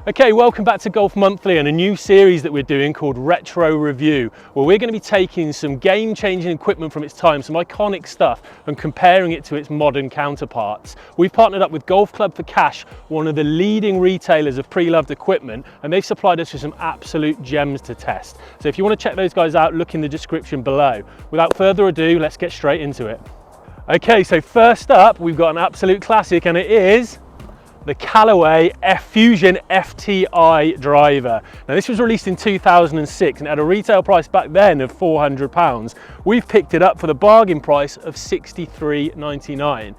Okay, welcome back to Golf Monthly and a new series that we're doing called Retro Review, where we're going to be taking some game-changing equipment from its time, some iconic stuff, and comparing it to its modern counterparts. We've partnered up with Golf Club for Cash, one of the leading retailers of pre-loved equipment, and they've supplied us with some absolute gems to test. So if you want to check those guys out, look in the description below. Without further ado, let's get straight into it. Okay, so first up, we've got an absolute classic, and it is the Callaway Fusion FTI driver. Now this was released in 2006 and at a retail price back then of £400. We've picked it up for the bargain price of $63.99.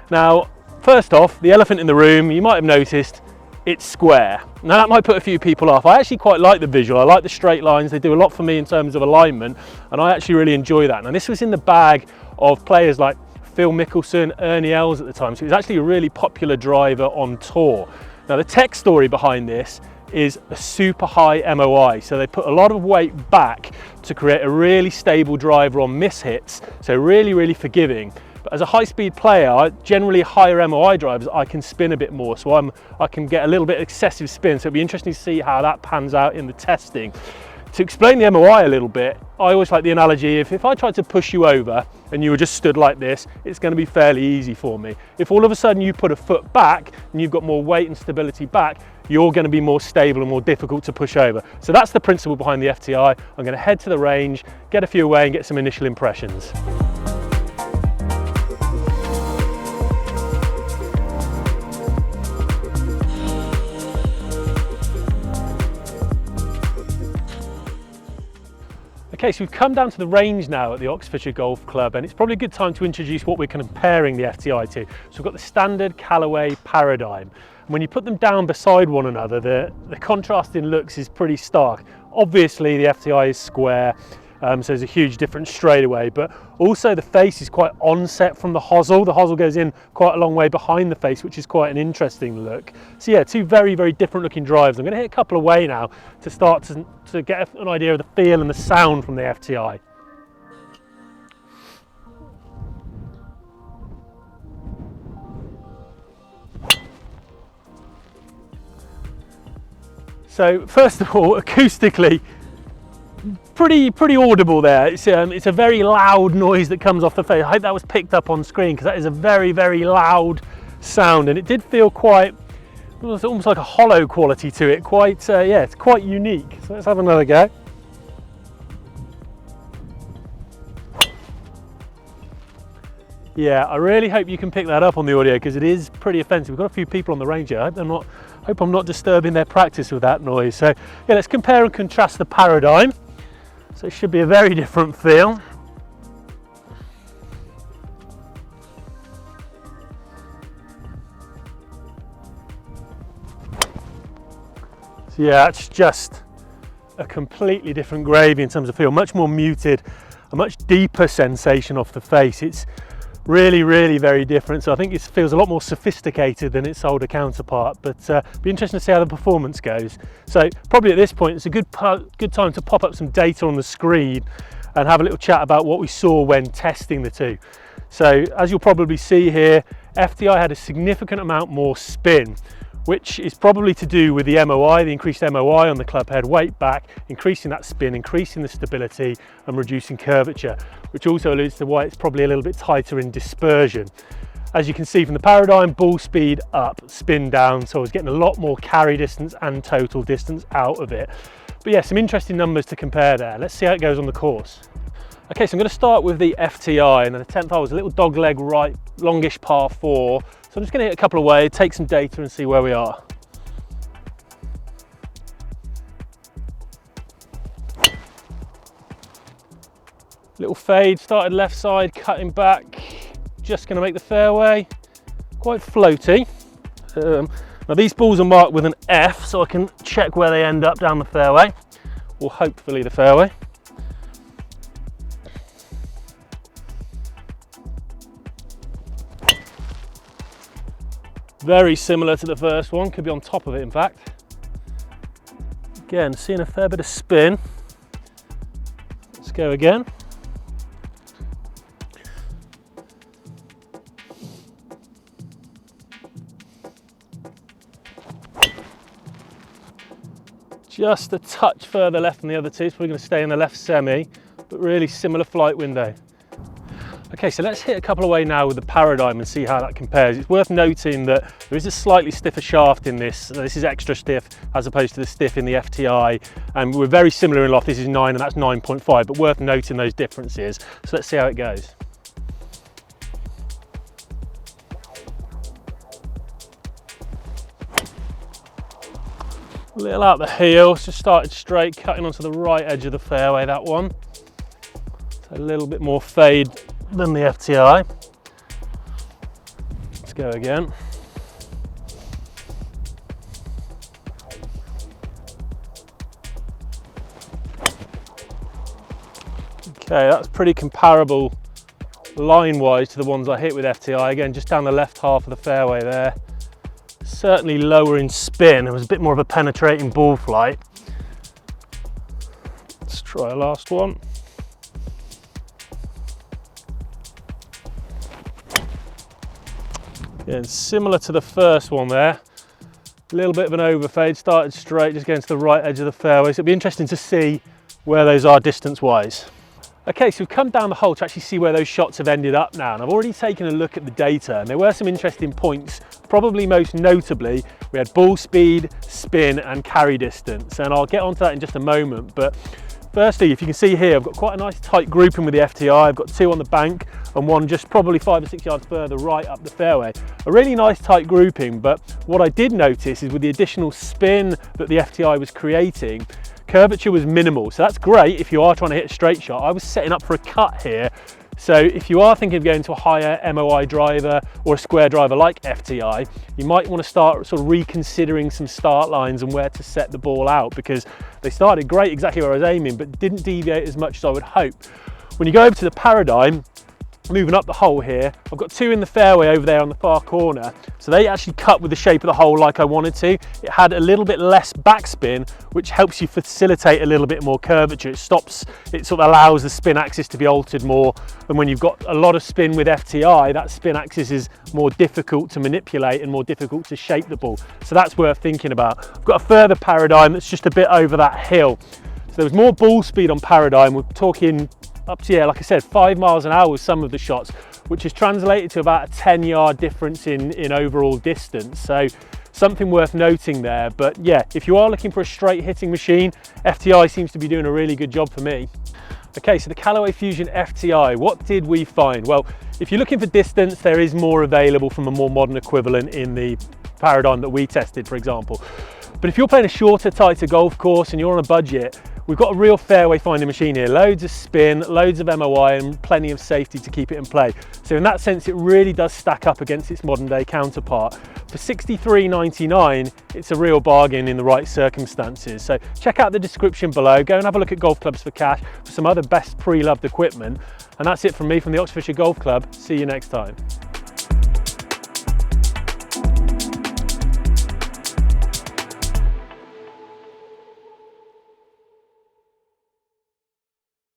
Now, first off, the elephant in the room, you might have noticed, it's square. Now that might put a few people off. I actually quite like the visual. I like the straight lines. They do a lot for me in terms of alignment, and I actually really enjoy that. Now this was in the bag of players like Phil Mickelson, Ernie Els at the time, so it was actually a really popular driver on tour. Now the tech story behind this is a super high MOI, so they put a lot of weight back to create a really stable driver on mishits, so really forgiving. But as a high-speed player, generally higher MOI drivers, I can spin a bit more, so I can get a little bit excessive spin, so it'll be interesting to see how that pans out in the testing. To explain the MOI a little bit, I always like the analogy, if I tried to push you over and you were just stood like this, it's going to be fairly easy for me. If all of a sudden you put a foot back and you've got more weight and stability back, you're going to be more stable and more difficult to push over. So that's the principle behind the FTI. I'm going to head to the range, get a few away and get some initial impressions. Okay, so we've come down to the range now at the Oxfordshire Golf Club, and it's probably a good time to introduce what we're comparing the FTI to. So we've got the standard Callaway Paradigm. And when you put them down beside one another, the contrast in looks is pretty stark. Obviously the FTI is square, so there's a huge difference straight away, but also the face is quite onset from the hosel. The hosel goes in quite a long way behind the face, which is quite an interesting look. So yeah, two very different looking drives. I'm going to hit a couple away now to start to get an idea of the feel and the sound from the FTI. So first of all, acoustically, pretty audible there. It's a very loud noise that comes off the face. I hope that was picked up on screen because that is a very loud sound, and it did feel quite, it was almost like a hollow quality to it. Yeah, it's quite unique. So let's have another go. Yeah, I really hope you can pick that up on the audio because it is pretty offensive. We've got a few people on the range here. I hope I'm not disturbing their practice with that noise. So yeah, let's compare and contrast the Paradigm. So it should be a very different feel. So yeah, it's just a completely different gravy in terms of feel, much more muted, a much deeper sensation off the face. It's really very different, so I think it feels a lot more sophisticated than its older counterpart, but be interesting to see how the performance goes. So probably at this point it's a good time to pop up some data on the screen and have a little chat about what we saw when testing the two. So as you'll probably see here, FTI had a significant amount more spin, which is probably to do with the MOI, the increased MOI on the club head, weight back, increasing that spin, increasing the stability and reducing curvature, which also alludes to why it's probably a little bit tighter in dispersion. As you can see from the Paradigm, ball speed up, spin down, so I was getting a lot more carry distance and total distance out of it. But yeah, some interesting numbers to compare there. Let's see how it goes on the course. Okay, so I'm going to start with the FTI, and the 10th hole was a little dogleg right, longish par 4. So I'm just going to hit a couple away, take some data and see where we are. Little fade, started left side, cutting back, just going to make the fairway, quite floaty. Now these balls are marked with an F, so I can check where they end up down the fairway, or hopefully the fairway. Very similar to the first one, could be on top of it in fact. Again, seeing a fair bit of spin. Let's go again. just a touch further left than the other two. It's probably going to stay in the left semi, but really similar flight window. Okay, so let's hit a couple away now with the Paradigm and see how that compares. It's worth noting that there is a slightly stiffer shaft in this. This is extra stiff as opposed to the stiff in the FTI, and we're very similar in loft. This is 9 and that's 9.5, but worth noting those differences. So let's see how it goes. A little out the heel, just started straight, cutting onto the right edge of the fairway, that one. So a little bit more fade than the FTI. Let's go again. Okay, that's pretty comparable line-wise to the ones I hit with FTI. Again, just down the left half of the fairway there. Certainly lower in spin. It was a bit more of a penetrating ball flight. Let's try a last one. Again, similar to the first one there. A little bit of an overfade, started straight, just getting to the right edge of the fairway. So it'll be interesting to see where those are distance-wise. Okay, so we've come down the hole to actually see where those shots have ended up now. And I've already taken a look at the data, and there were some interesting points. Probably most notably, we had ball speed, spin, and carry distance. And I'll get onto that in just a moment. But firstly, if you can see here, I've got quite a nice tight grouping with the FTI. I've got two on the bank and one just probably 5 or 6 yards further right up the fairway. A really nice tight grouping, but what I did notice is with the additional spin that the FTI was creating, curvature was minimal. So that's great if you are trying to hit a straight shot. I was setting up for a cut here. So if you are thinking of going to a higher MOI driver or a square driver like FTI, you might want to start sort of reconsidering some start lines and where to set the ball out, because they started great exactly where I was aiming, but didn't deviate as much as I would hope. When you go over to the Paradigm, moving up the hole here, I've got two in the fairway over there on the far corner. So they actually cut with the shape of the hole like I wanted to. It had a little bit less backspin, which helps you facilitate a little bit more curvature. It sort of allows the spin axis to be altered more. And when you've got a lot of spin with FTI, that spin axis is more difficult to manipulate and more difficult to shape the ball. So that's worth thinking about. I've got a further Paradigm that's just a bit over that hill. So there was more ball speed on Paradigm. We're talking up to, yeah, like I said, 5 miles an hour with some of the shots, which is translated to about a 10-yard difference in overall distance. So something worth noting there. But yeah, if you are looking for a straight hitting machine, FTI seems to be doing a really good job for me. Okay, so the Callaway Fusion FTI, what did we find? Well, if you're looking for distance, there is more available from a more modern equivalent in the Paradigm that we tested, for example. But if you're playing a shorter, tighter golf course and you're on a budget, we've got a real fairway finding machine here. Loads of spin, loads of MOI, and plenty of safety to keep it in play. So in that sense, it really does stack up against its modern day counterpart. For $63.99, it's a real bargain in the right circumstances. So check out the description below. Go and have a look at Golf Clubs for Cash for some other best pre-loved equipment. And that's it from me from the Oxfordshire Golf Club. See you next time.